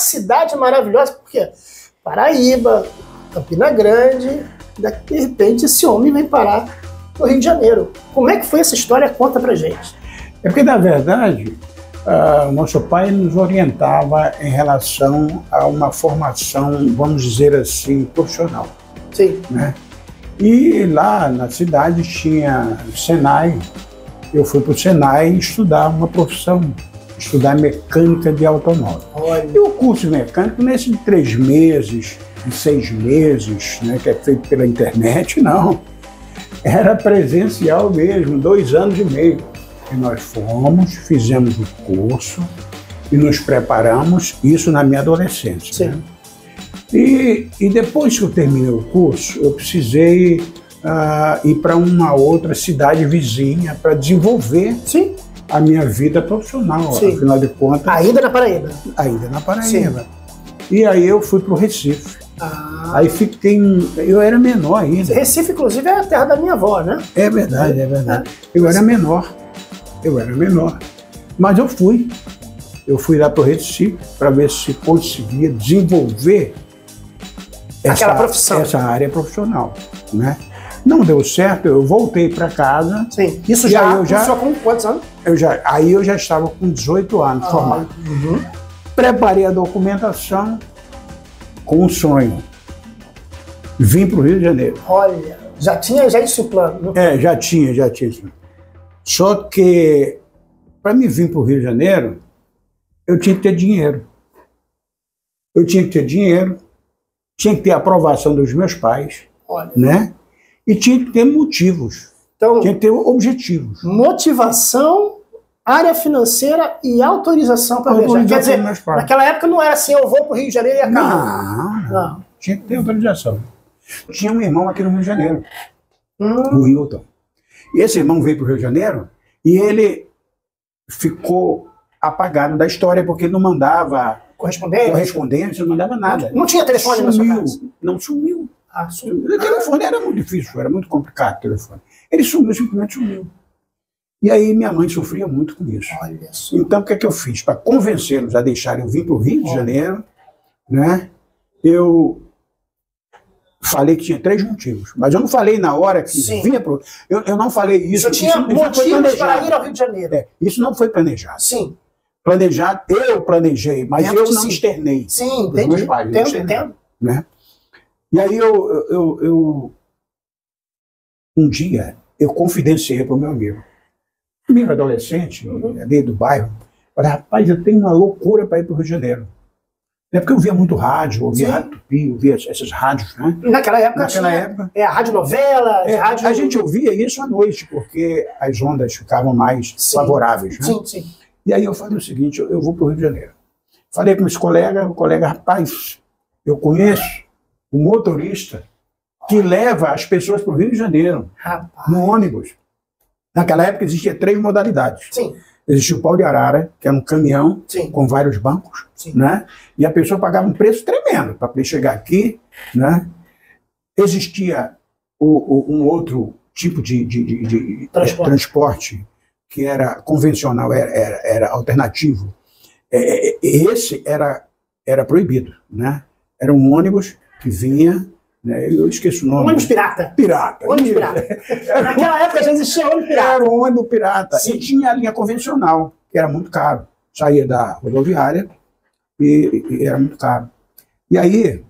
cidade maravilhosa, porque Paraíba, Campina Grande, de repente esse homem vem parar no Rio de Janeiro. Como é que foi essa história? Conta pra gente. É porque, na verdade, o nosso pai nos orientava em relação a uma formação, vamos dizer assim, profissional. Sim. Né? E lá na cidade tinha Senai. Eu fui para o Senai estudar uma profissão, estudar mecânica de automóvel. Olha. E o curso mecânico, nesses 3 meses, 6 meses, né, que é feito pela internet, não. Era presencial mesmo, 2 anos e meio. E nós fomos, fizemos o curso e nos preparamos, isso na minha adolescência. Sim. Né? E depois que eu terminei o curso, eu precisei ir para uma outra cidade vizinha para desenvolver Sim. a minha vida profissional, Sim. afinal de contas. Ainda na Paraíba? Ainda na Paraíba. Sim. E aí eu fui para o Recife. Aí fiquei, eu era menor ainda. Recife, inclusive, é a terra da minha avó, né? É verdade, é verdade. Eu era menor, mas eu fui lá para o Recife para ver se conseguia desenvolver essa área profissional, né? Não deu certo, eu voltei para casa. Sim. Isso já com quantos anos? Aí eu já estava com 18 anos formado. Uhum. Preparei a documentação com um sonho. Vim para o Rio de Janeiro. Olha, já tinha isso plano? Já tinha. Só que para me vir para o Rio de Janeiro, eu tinha que ter dinheiro. Tinha que ter a aprovação dos meus pais, né? E tinha que ter motivos, então, tinha que ter objetivos. Motivação, área financeira e autorização para viajar. Quer dizer, naquela época não era assim, eu vou para o Rio de Janeiro e acabou. Não. Tinha que ter autorização. Tinha um irmão aqui no Rio de Janeiro, o Hilton. E esse irmão veio para o Rio de Janeiro e ele ficou apagado da história porque ele não mandava correspondência, não mandava nada. Não tinha telefone na sua casa? Não, sumiu. Sumiu. O telefone era muito difícil, era muito complicado o telefone. Ele sumiu, simplesmente sumiu. E aí minha mãe sofria muito com isso. Olha só. Então o que é que eu fiz? Para convencê-los a deixarem eu vir para o Rio de Janeiro, né? Eu falei que tinha 3 motivos, mas eu não falei na hora que vinha para o... Eu não falei isso. Eu tinha motivos para ir ao Rio de Janeiro. Isso não foi planejado. Sim. Planejado, eu planejei, mas eu não externei. Sim, entendi. Meus pais, Entendo. Né? E aí um dia eu confidenciei para o meu amigo adolescente, ali do bairro, falei, rapaz, eu tenho uma loucura para ir para o Rio de Janeiro. É porque eu via muito rádio, ouvia Rádio Tupi, ouvia essas rádios, né? Naquela época a rádio novela, a gente ouvia isso à noite, porque as ondas ficavam mais favoráveis, né? Sim. E aí eu falei o seguinte, eu vou para o Rio de Janeiro. Falei com esse colega, rapaz, eu conheço o motorista que leva as pessoas para o Rio de Janeiro, no ônibus. Naquela época existia 3 modalidades. Sim. Existia o pau de arara, que era um caminhão com vários bancos, né? E a pessoa pagava um preço tremendo para poder chegar aqui, né? Existia um outro tipo de transporte que era convencional, era alternativo. Esse era proibido, né? Era um ônibus que vinha, né? Eu esqueço o nome. Ônibus pirata. Ônibus pirata. Naquela época já existia ônibus pirata. Era um ônibus pirata. E tinha a linha convencional, que era muito caro. Saía da rodoviária e era muito caro. E aí,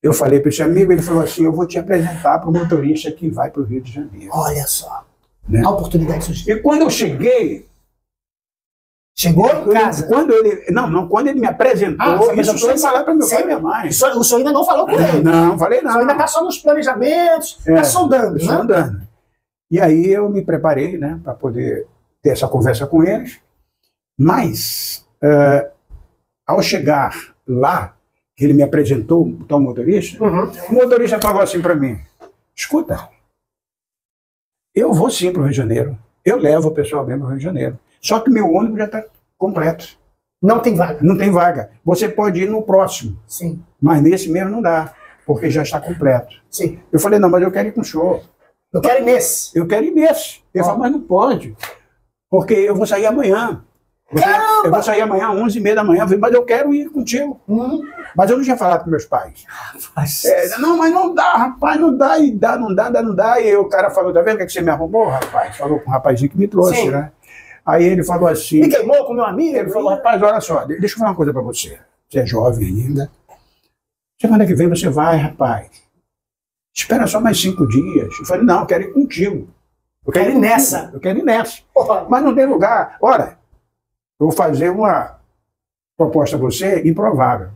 eu falei para esse amigo, ele falou assim, eu vou te apresentar para o motorista que vai para o Rio de Janeiro. Olha só. Né? A oportunidade surgiu. E quando eu cheguei... Chegou em casa? Quando ele me apresentou, isso sem falar para meu pai e minha mãe. O senhor ainda não falou com ele? Não, falei não. O senhor ainda está só nos planejamentos, está sondando, né? Sondando. E aí eu me preparei, né, para poder ter essa conversa com eles. Mas, ao chegar lá, que ele me apresentou, o tal motorista, o motorista falou assim para mim, escuta, eu vou sim para o Rio de Janeiro, eu levo o pessoal bem para o Rio de Janeiro. Só que meu ônibus já está completo. Não tem vaga. Não tem vaga. Você pode ir no próximo. Sim. Mas nesse mesmo não dá, porque já está completo. Sim. Eu falei, não, mas eu quero ir com o senhor. Eu quero ir nesse. Eu quero ir nesse. Ele falou, mas não pode, porque eu vou sair amanhã. Eu vou sair amanhã, 11h30 da manhã, mas eu quero ir contigo. Mas eu não tinha falado com meus pais. Não, mas não dá, rapaz, não dá, e dá, não dá, não dá. E aí o cara falou, tá vendo o que você me arrumou, rapaz? Falou com o rapazinho que me trouxe, Sim. né? Aí ele falou assim... Me queimou com meu amigo? Ele falou, rapaz, olha só, deixa eu falar uma coisa pra você. Você é jovem ainda. Semana que vem você vai, rapaz. Espera só mais 5 dias. Eu falei, não, eu quero ir contigo. Eu quero ir nessa. Eu quero ir nessa. Mas não tem lugar. Ora, eu vou fazer uma proposta a você improvável.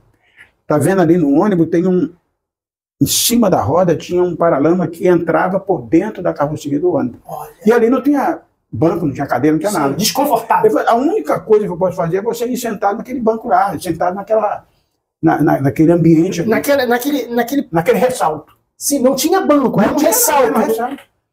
Tá vendo ali no ônibus, tem em cima da roda tinha um paralama que entrava por dentro da carroceria do ônibus. Olha. E ali não tinha banco, não tinha cadeira, não tinha nada. Desconfortável. A única coisa que eu posso fazer é você ir sentado naquele banco lá, sentado naquele ambiente. Naquele ressalto. Sim, não tinha banco, era um ressalto.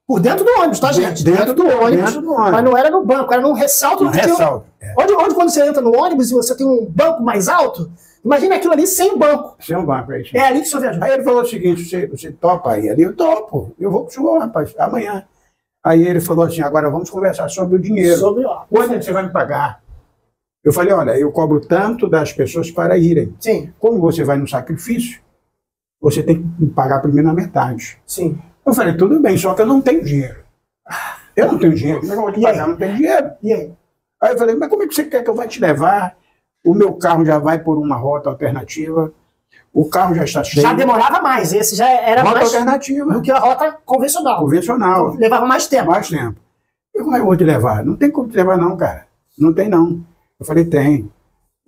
Por dentro do ônibus, tá, gente? Dentro do ônibus. Mas não era no banco, era num ressalto. Onde quando você entra no ônibus e você tem um banco mais alto, imagina aquilo ali sem banco. Sem um banco, é isso. É ali que o senhor viajou. Aí ele falou o seguinte, você topa aí? Ali eu topo, eu vou pro senhor, rapaz, amanhã. Aí ele falou assim, agora vamos conversar sobre o dinheiro. Quanto é que você vai me pagar? Eu falei, olha, eu cobro tanto das pessoas para irem. Sim. Como você vai no sacrifício, você tem que me pagar primeiro na metade. Sim. Eu falei, tudo bem, só que eu não tenho dinheiro. Eu não tenho dinheiro, como é que eu vou te pagar? Eu não tenho dinheiro. E aí? Aí eu falei, mas como é que você quer que eu vá te levar? O meu carro já vai por uma rota alternativa, o carro já está cheio. Já demorava mais, esse já era rota mais alternativa do que a rota convencional. Convencional. Então, levava mais tempo. Mais tempo. E como é que eu vou te levar? Não tem como te levar não, cara. Não tem não. Eu falei, tem.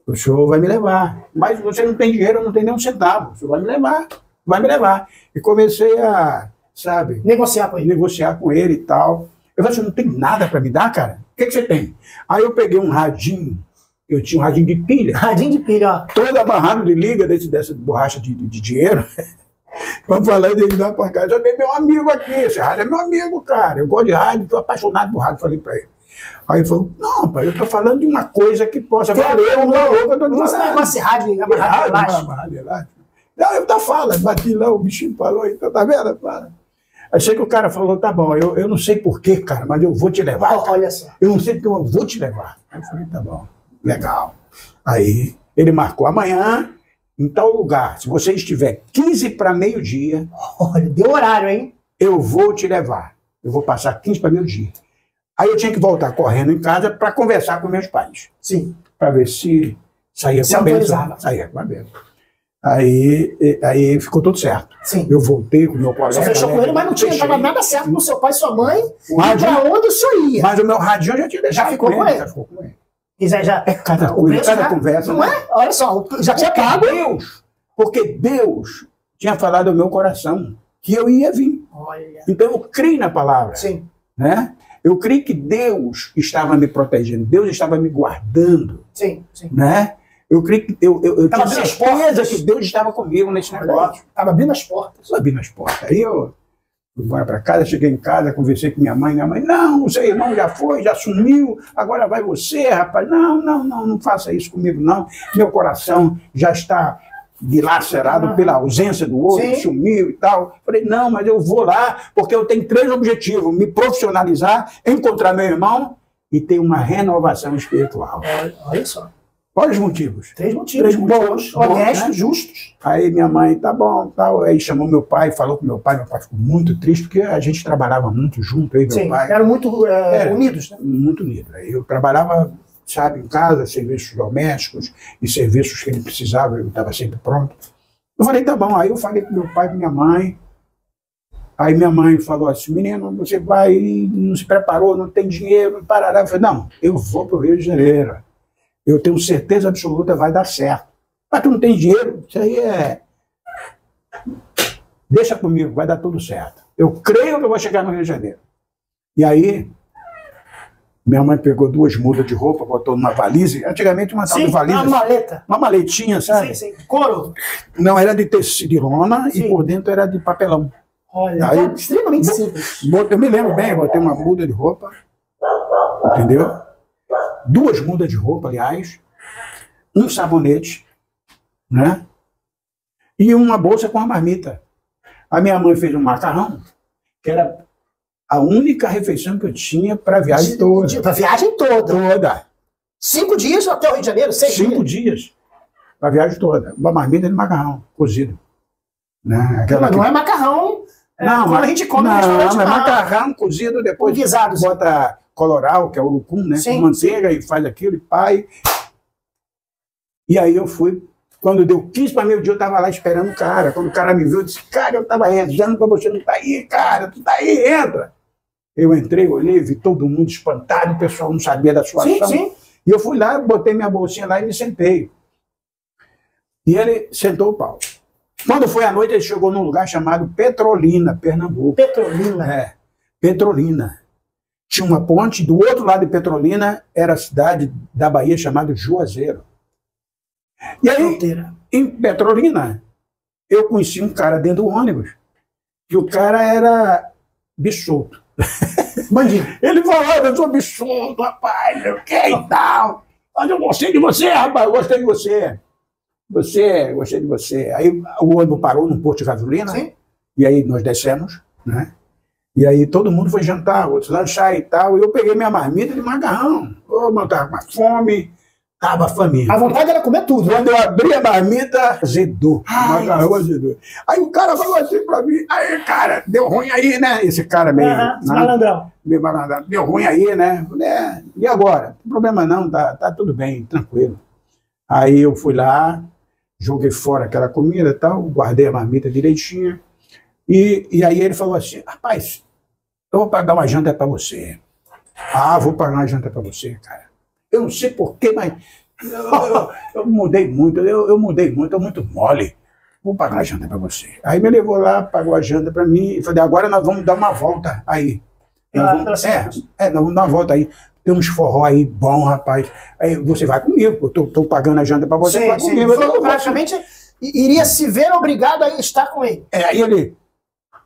O senhor vai me levar. Mas você não tem dinheiro, não tem nem um centavo. O senhor vai me levar. Vai me levar. E comecei a, sabe... Negociar com ele. Negociar com ele e tal. Eu falei, você não tem nada para me dar, cara? O que você tem? Aí eu peguei um radinho. Eu tinha um radinho de pilha. Radinho de pilha, ó. Todo amarrado de liga dessa borracha de dinheiro. Vamos falar dele lá para cá. Já tem meu amigo aqui. Esse rádio é meu amigo, cara. Eu gosto de rádio, estou apaixonado por rádio. Falei para ele. Aí ele falou, não, pai, eu estou falando de uma coisa que possa valer um valor. Não você negócio de rádio amarrado de elástico. Não, eu tá falando, bati lá, o bichinho falou, então tá vendo? Para. Achei que o cara falou, tá bom, eu não sei porquê, cara, mas eu vou te levar. Olha só. Eu não sei porque eu vou te levar. Aí eu falei, tá bom, legal. Aí ele marcou amanhã, em tal lugar, se você estiver 15 para meio-dia... Olha, deu horário, hein? Eu vou te levar. Eu vou passar 15 para meio-dia. Aí eu tinha que voltar correndo em casa para conversar com meus pais. Sim. Para ver se saía com a benção. Saía com a benção. Aí ficou tudo certo. Sim. Eu voltei com o meu colega. Você fechou com ele, mas não tinha nada certo com seu pai e sua mãe. Para onde o senhor ia? Mas o meu radinho eu já tinha deixado. Já ficou com ele? Já ficou com ele. E já, é cada coisa, cada conversa. Não é? Olha só, já tinha pago. Porque Deus tinha falado ao meu coração que eu ia vir. Olha. Então eu criei na palavra. Sim. Né? Eu creio que Deus estava me protegendo, Deus estava me guardando. Sim, sim. Né? Eu creio que eu tinha certeza que Deus estava comigo nesse negócio. Estava abrindo as portas. Estava abrindo as portas. Aí eu fui embora para casa, cheguei em casa, conversei com minha mãe, não, o seu irmão já foi, já sumiu, agora vai você, rapaz. Não faça isso comigo, não. Meu coração já está dilacerado pela ausência do outro, sumiu e tal. Falei, não, mas eu vou lá, porque eu tenho 3 objetivos: me profissionalizar, encontrar meu irmão e ter uma renovação espiritual. Olha só. Olha os motivos. 3 motivos bons, honestos, né? Justos. Aí minha mãe, tá bom, tal. Aí chamou meu pai, falou com meu pai ficou muito triste, porque a gente trabalhava muito junto, aí meu pai. Eram muito unidos, né? Muito unidos. Eu trabalhava, sabe, em casa, serviços domésticos e serviços que ele precisava, eu estava sempre pronto. Eu falei, tá bom. Aí eu falei com meu pai e com minha mãe. Aí minha mãe falou assim, menino, você vai, não se preparou, não tem dinheiro, parará. Eu falei, não, eu vou para o Rio de Janeiro. Eu tenho certeza absoluta, vai dar certo. Mas tu não tem dinheiro, isso aí é... Deixa comigo, vai dar tudo certo. Eu creio que eu vou chegar no Rio de Janeiro. E aí, minha mãe pegou 2 mudas de roupa, botou numa valise. Antigamente uma tal de valise. Uma maleta. Uma maletinha, sabe? Sim. Couro. Não, era de tecido de lona e por dentro era de papelão. Olha, aí, extremamente simples. Eu me lembro bem, botei uma muda de roupa, entendeu? 2 mudas de roupa, aliás, um sabonete, né? E uma bolsa com a marmita. A minha mãe fez um macarrão, que era a única refeição que eu tinha para a viagem toda. Para a viagem toda? Toda. 5 dias até o Rio de Janeiro? 6 dias? 5 dias. A viagem toda. Uma marmita de macarrão cozido. Né? Mas não é macarrão como a gente come no restaurante. Não, é macarrão cozido, depois guisado, bota coloral, que é o urucum, né? Sim. Com manteiga e faz aquilo e pai. E aí eu fui, quando deu 15 para meio dia, eu estava lá esperando o cara. Quando o cara me viu, eu disse, cara, eu estava rezando para você, não tá aí, cara, tu tá aí, entra. Eu entrei, olhei, vi todo mundo espantado, o pessoal não sabia da situação. Sim. E eu fui lá, botei minha bolsinha lá e me sentei. E ele sentou o pau. Quando foi à noite, ele chegou num lugar chamado Petrolina, Pernambuco. Petrolina? Petrolina. Tinha uma ponte, do outro lado de Petrolina era a cidade da Bahia chamada Juazeiro. E aí, em Petrolina, eu conheci um cara dentro do ônibus, que o cara era bicho. Bandido. Ele falou, eu sou bicho, rapaz, o que e tal. Mas eu gostei de você, rapaz, eu gostei de você. Gostei de você. Aí o ônibus parou num posto de gasolina. Sim. E aí nós descemos, né? E aí todo mundo foi jantar, outros lanchar e tal. E eu peguei minha marmita de macarrão. Eu tava com fome, tava faminto. A vontade era comer tudo. Quando eu abri a marmita, azedou. O macarrão azedou. Aí o cara falou assim pra mim, aí cara, deu ruim aí, né? Esse cara meio... malandrão. Meio malandrão. Deu ruim aí, né? E agora? Não tem problema não, tá tudo bem, tranquilo. Aí eu fui lá, joguei fora aquela comida e tal, guardei a marmita direitinho. E aí ele falou assim, rapaz, eu vou pagar uma janta para você. Vou pagar uma janta para você, cara. Eu não sei porquê, mas eu mudei muito, eu mudei muito, eu muito mole. Vou pagar uma janta para você. Aí me levou lá, pagou a janta para mim e falei, agora nós vamos dar uma volta aí. Nós vamos dar uma volta aí. Tem uns forró aí bom, rapaz. Aí você vai comigo, eu tô pagando a janta para você, vai comigo. Eu praticamente iria se ver obrigado a estar com ele. Aí ele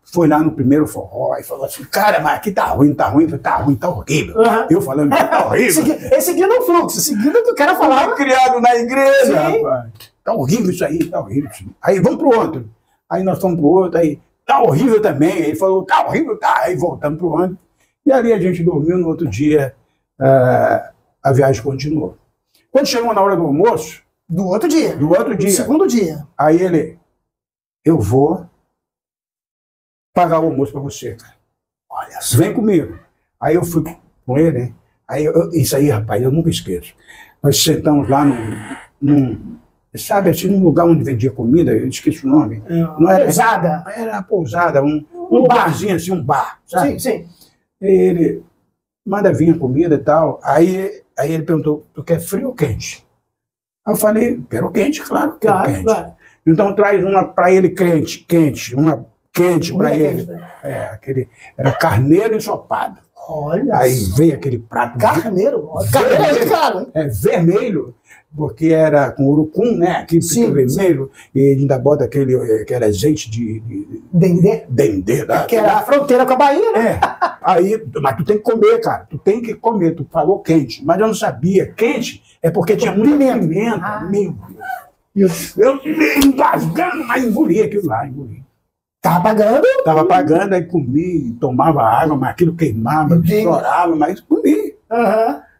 foi lá no primeiro forró e falou assim, cara, mas aqui tá ruim, tá horrível. Eu falando que tá horrível. Seguindo o fluxo, seguindo o que o cara falava. Criado na igreja, rapaz. Tá horrível isso aí, tá horrível isso aí. Aí vamos pro outro. Aí nós fomos pro outro, aí tá horrível também. Ele falou, tá horrível, tá. Aí voltamos pro outro. E ali a gente dormiu, no outro dia a viagem continuou. Quando chegou na hora do almoço... Do outro dia. Segundo dia. Aí ele, eu vou pagar o almoço para você, cara. Olha, vem comigo. Aí eu fui com ele, né? Isso aí, rapaz, eu nunca esqueço. Nós sentamos lá sabe, assim, num lugar onde vendia comida, eu esqueci o nome. Não era pousada. Era uma pousada, um barzinho assim, um bar, sabe? Sim. Ele manda vir a comida e tal. Aí ele perguntou, tu quer frio ou quente? Aí eu falei, quero quente, claro, quente. Claro. Então traz uma para ele quente, uma quente para ele. Era carneiro ensopado. Olha. Aí veio aquele prato. Carneiro? Carneiro é caro, hein? Vermelho, porque era com urucum, né? Aquele vermelho. E ainda bota aquele azeite de dendê. Dendê. Que era a fronteira com a Bahia, né? Aí, mas tu tem que comer, cara. Tu tem que comer. Tu falou quente. Mas eu não sabia. Quente é porque tinha muita pimenta. Meu Deus. Eu engasgando, mas engoli aquilo lá, engoli. Tava pagando? Tava pagando, aí comi, tomava água, mas aquilo queimava, chorava, mas comi.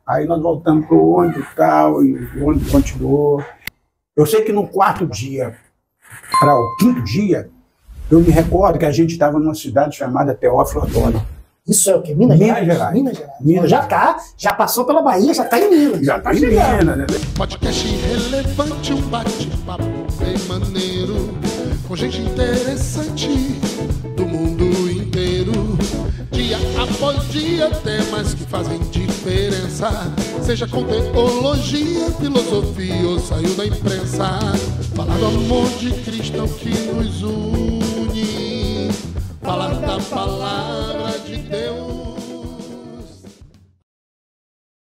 Aí nós voltamos pro ônibus e tal, e o ônibus continuou. Eu sei que no 4º dia para o 5º dia, eu me recordo que a gente estava numa cidade chamada Teófilo Otoni. Isso é o quê? Minas Gerais. Já passou pela Bahia, já está em Minas. Já está em Minas, né? Podcast relevante, um bate-papo bem maneiro, com gente interessante do mundo inteiro. Dia após dia, temas que fazem diferença, seja com teologia, filosofia ou saiu da imprensa. Falar do amor de Cristo é o que nos une.